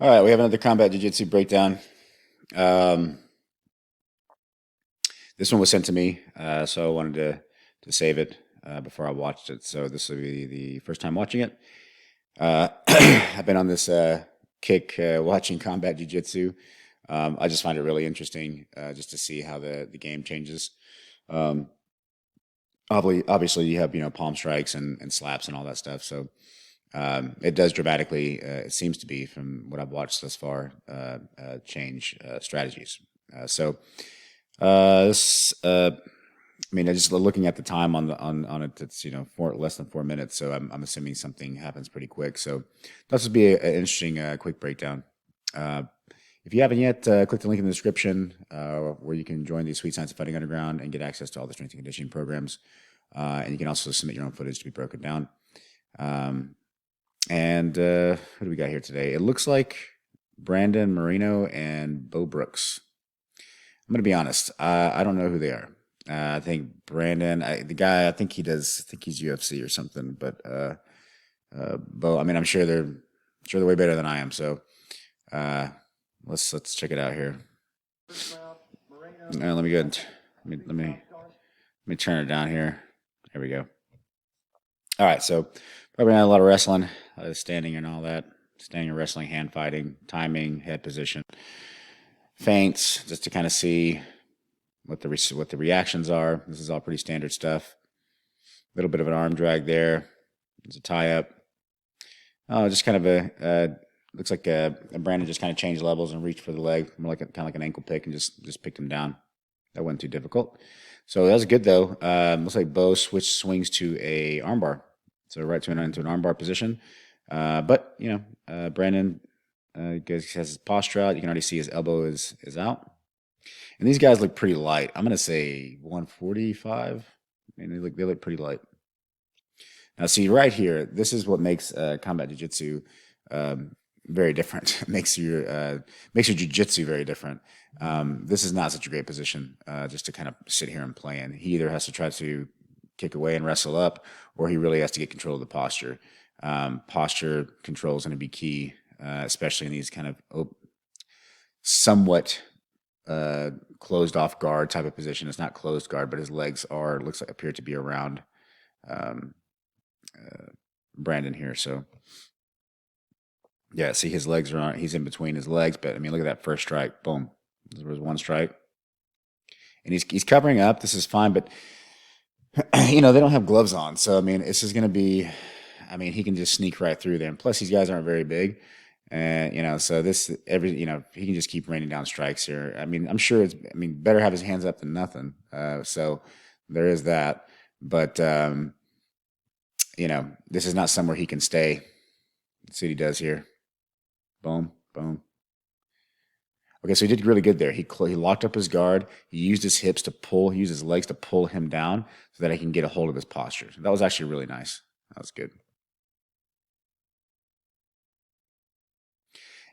All right, we have another combat jiu-jitsu breakdown. Um, this one was sent to me, so I wanted to save it before I watched it. So this will be the first time watching it. I've been on this kick watching combat jiu-jitsu. I just find it really interesting just to see how the game changes. Um, obviously, you have palm strikes and slaps and all that stuff. So it does dramatically, it seems to be from what I've watched thus far, change strategies. So this, I mean, just looking at the time on it, it's less than 4 minutes. So I'm assuming something happens pretty quick. So this would be an interesting quick breakdown. Uh, if you haven't yet, click the link in the description where you can join the Sweet Science of Fighting Underground and get access to all the strength and conditioning programs. And you can also submit your own footage to be broken down. And who do we got here today? It looks like Brandon Moreno and Beau Brooks. I'm going to be honest. I don't know who they are. I think Brandon, the guy, I think he's UFC or something. But Beau, I mean, I'm sure they're way better than I am. So let's check it out here. Let me go. Let me turn it down here. There we go. All right, so probably not a lot of wrestling, standing and all that. Standing and wrestling, hand fighting, timing, head position, feints, just to kind of see what the reactions are. This is all pretty standard stuff. A little bit of an arm drag there. There's a tie up. Oh, just kind of looks like Brandon just kind of changed levels and reached for the leg, more like kind of like an ankle pick, and just picked him down. That wasn't too difficult. So that was good though. Looks like Beau swings to a armbar. So right into an armbar position. But Brandon has his posture out. You can already see his elbow is out. And these guys look pretty light. I'm gonna say 145. I mean, they look pretty light. Now, see right here, this is what makes combat jiu-jitsu very different. makes your jiu-jitsu very different. This is not such a great position just to kind of sit here and play in. He either has to try to kick away and wrestle up, or he really has to get control of the posture. Posture control is going to be key, especially in these kind of somewhat closed off guard type of position. It's not closed guard, but his legs appear to be around Brandon here. So yeah, see his legs he's in between his legs, but I mean, look at that first strike. Boom. There was one strike. And he's covering up. This is fine, but they don't have gloves on. So I mean, this is going to be, I mean, he can just sneak right through there. And plus these guys aren't very big. And so he can just keep raining down strikes here. I mean, I'm sure better have his hands up than nothing. So there is that. But this is not somewhere he can stay. Let's see what he does here. Boom, boom. Okay, so he did really good there. He locked up his guard. He used his hips to pull. He used his legs to pull him down so that he can get a hold of his posture. That was actually really nice. That was good.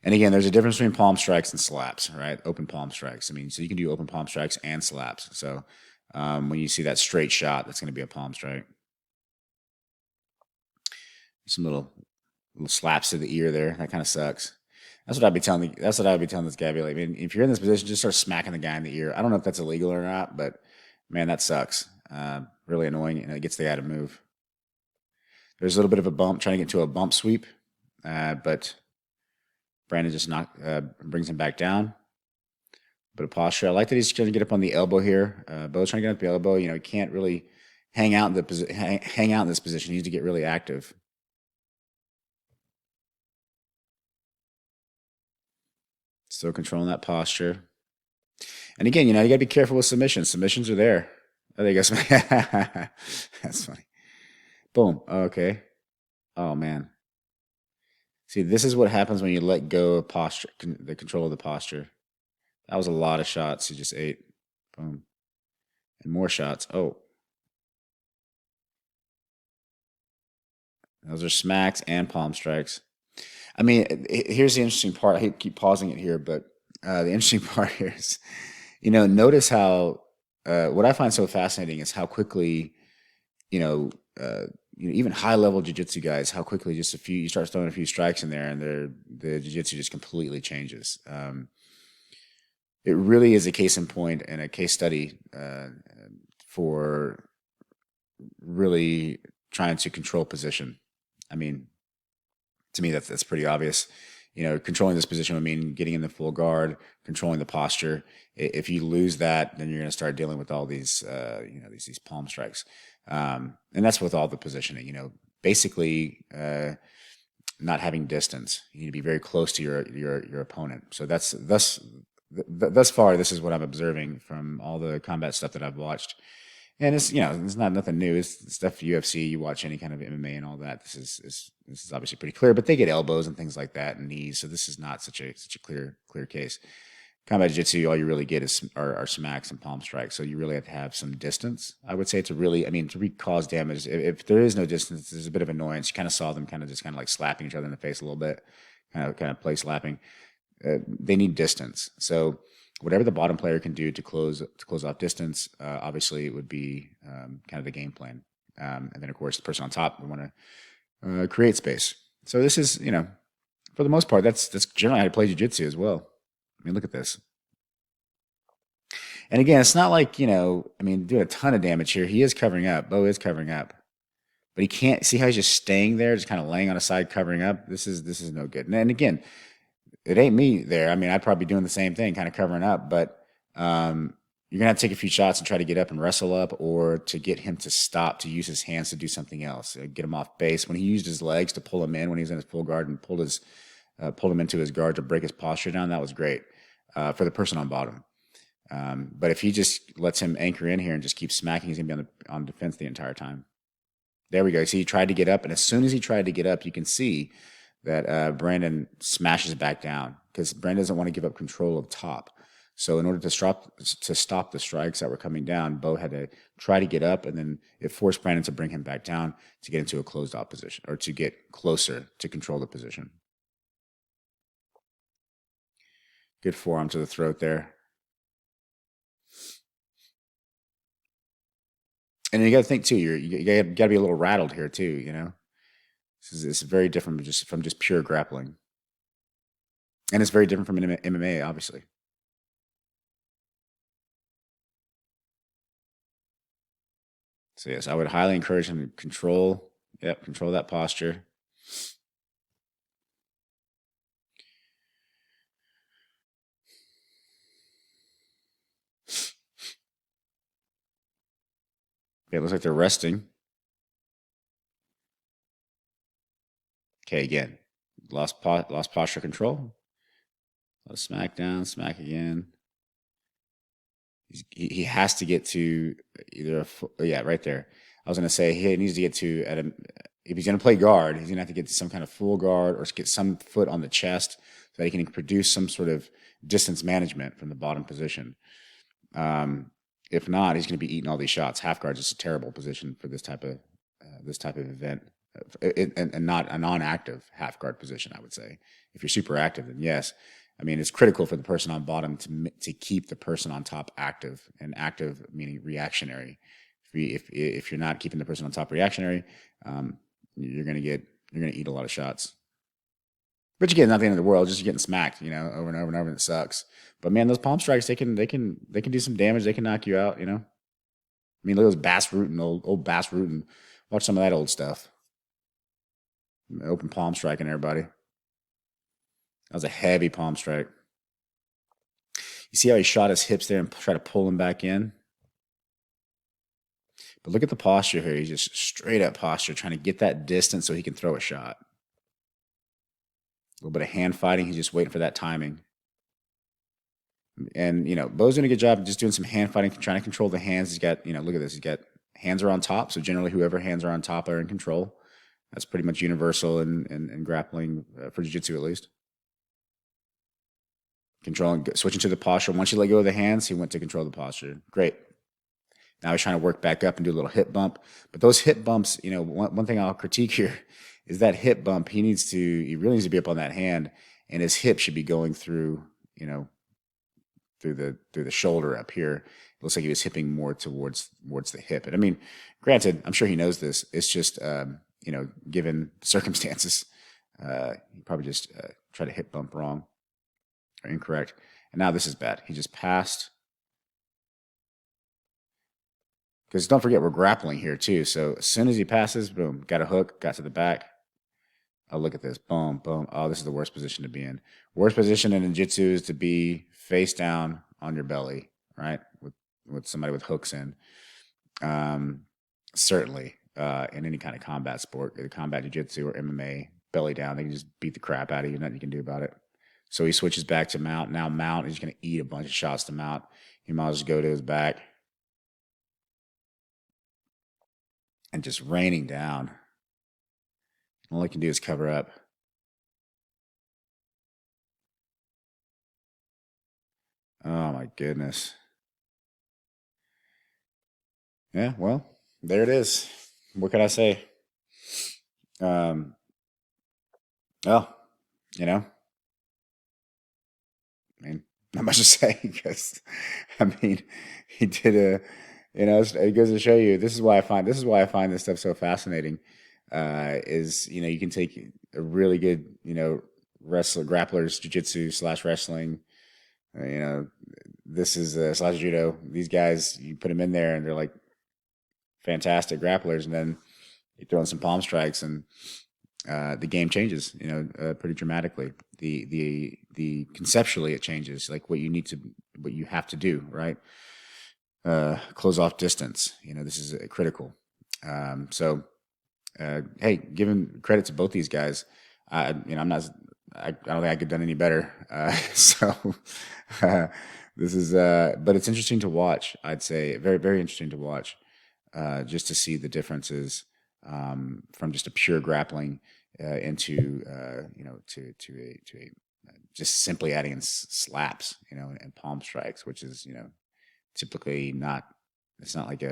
And again, there's a difference between palm strikes and slaps, right? Open palm strikes. I mean, so you can do open palm strikes and slaps. So when you see that straight shot, that's going to be a palm strike. Some little slaps to the ear there. That kind of sucks. That's what I'd be telling. That's what I'd be telling this guy. Be like, man, if you're in this position, just start smacking the guy in the ear. I don't know if that's illegal or not, but man, that sucks. Really annoying, and it gets the guy to move. There's a little bit of a bump, trying to get to a bump sweep, but Brandon just brings him back down. Bit of posture. I like that he's trying to get up on the elbow here. Beau's trying to get up the elbow. He can't really hang out in hang out in this position. He needs to get really active. Still controlling that posture. And again, you got to be careful with submissions. Submissions are there. I think that's funny. Boom. Okay. Oh, man. See, this is what happens when you let go of posture, the control of the posture. That was a lot of shots he just ate. Boom. And more shots. Oh. Those are smacks and palm strikes. I mean, here's the interesting part. I hate to keep pausing it here, but the interesting part here is, notice how what I find so fascinating is how quickly, even high level jiu-jitsu guys, how quickly just you start throwing a few strikes in there and the jiu-jitsu just completely changes. It really is a case in point and a case study for really trying to control position. I mean, to me, that's pretty obvious. Controlling this position would mean getting in the full guard, controlling the posture. If you lose that, then you're going to start dealing with all these, these palm strikes. And that's with all the positioning. Basically, not having distance. You need to be very close to your opponent. So thus far, this is what I'm observing from all the combat stuff that I've watched. And it's not nothing new. It's stuff UFC. You watch any kind of MMA and all that. This is obviously pretty clear. But they get elbows and things like that and knees. So this is not such a clear case. Combat jiu-jitsu, all you really get are smacks and palm strikes. So you really have to have some distance, I would say, to cause damage. If there is no distance, there's a bit of annoyance. You kind of saw them kind of like slapping each other in the face a little bit, kind of play slapping. They need distance. So whatever the bottom player can do to close off distance, obviously it would be kind of the game plan. And then, of course, the person on top would want to create space. So this is, for the most part, that's generally how to play jiu-jitsu as well. I mean, look at this. And again, it's not like, doing a ton of damage here. He is covering up. Beau is covering up. But he can't see how he's just staying there, just kind of laying on his side, covering up. This is no good. And again, it ain't me there. I mean, I'd probably be doing the same thing, kind of covering up. But you're going to have to take a few shots and try to get up and wrestle up, or to get him to stop, to use his hands to do something else, get him off base. When he used his legs to pull him in when he was in his full guard and pulled him into his guard to break his posture down, that was great for the person on bottom. But if he just lets him anchor in here and just keeps smacking, he's going to be on defense the entire time. There we go. See, he tried to get up, and as soon as he tried to get up, you can see that Brandon smashes back down, because Brandon doesn't want to give up control of top. So in order to stop the strikes that were coming down, Beau had to try to get up, and then it forced Brandon to bring him back down to get into a closed off position, or to get closer to control the position. Good forearm to the throat there. And you got to think too. You got to be a little rattled here too. It's very different from just pure grappling, and it's very different from MMA, obviously. So yes, I would highly encourage him to control that posture. Okay, it looks like they're resting. Okay, again, lost posture control. Smack down, smack again. He has to get to either right there. I was going to say he needs to get to if he's going to play guard, he's going to have to get to some kind of full guard, or get some foot on the chest so that he can produce some sort of distance management from the bottom position. If not, he's going to be eating all these shots. Half guard is a terrible position for this type of event, and not a non-active half guard position, I would say. If you're super active, then yes. I mean, it's critical for the person on bottom to keep the person on top active, and active meaning reactionary. If you're not keeping the person on top reactionary, you're going to eat a lot of shots. But again, not the end of the world. Just getting smacked, over and over and over, and it sucks. But man, those palm strikes, they can do some damage. They can knock you out. I mean, look at those Bass Rutten, old Bass Rutten. Watch some of that old stuff. Open palm striking everybody. That was a heavy palm strike. You see how he shot his hips there and tried to pull him back in? But look at the posture here. He's just straight up posture, trying to get that distance so he can throw a shot. A little bit of hand fighting. He's just waiting for that timing. And, Beau's doing a good job of just doing some hand fighting, trying to control the hands. He's got, look at this. He's got hands are on top. So generally, whoever hands are on top are in control. That's pretty much universal in grappling, for jiu-jitsu at least. Switching to the posture. Once you let go of the hands, he went to control the posture. Great. Now he's trying to work back up and do a little hip bump. But those hip bumps, one thing I'll critique here is that hip bump. He really needs to be up on that hand, and his hip should be going through, through the shoulder up here. It looks like he was hipping more towards the hip. And I mean, granted, I'm sure he knows this. It's just given the circumstances, he probably just tried to hip bump wrong or incorrect. And now this is bad. He just passed. Because don't forget, we're grappling here too. So as soon as he passes, boom, got a hook, got to the back. Oh, look at this. Boom, boom. Oh, this is the worst position to be in. Worst position in jiu-jitsu is to be face down on your belly, right? With somebody with hooks in. Certainly, in any kind of combat sport, either combat jiu-jitsu or MMA, belly down, they can just beat the crap out of you. Nothing you can do about it. So he switches back to mount. Now mount, he's going to eat a bunch of shots to mount. He might as well go to his back. And just raining down. All he can do is cover up. Oh my goodness. Yeah, well, there it is. What could I say? Well, I mean, not much to say because, I mean, he did it goes to show you. This is why I find this stuff so fascinating. Is you can take a really good grapplers, jiu-jitsu / wrestling. This is slash judo. These guys, you put them in there, and they're like fantastic grapplers, and then you throw in some palm strikes, and the game changes. Pretty dramatically. The conceptually it changes, like what you have to do, right? Close off distance. This is critical. So, hey, giving credit to both these guys. I don't think I could have done any better. This is, but it's interesting to watch. I'd say very, very interesting to watch, just to see the differences from just a pure grappling into to a just simply adding in slaps, and palm strikes, which is typically not. It's not like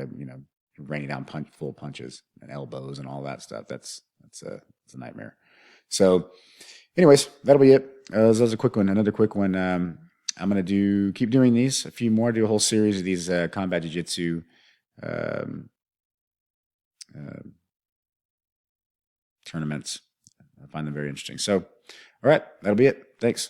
raining down full punches and elbows and all that stuff. That's a nightmare. So, anyways, that'll be it. That was a quick one. Another quick one. I'm gonna keep doing these. A few more. Do a whole series of these combat jiu-jitsu tournaments. I find them very interesting. So, all right, that'll be it. Thanks.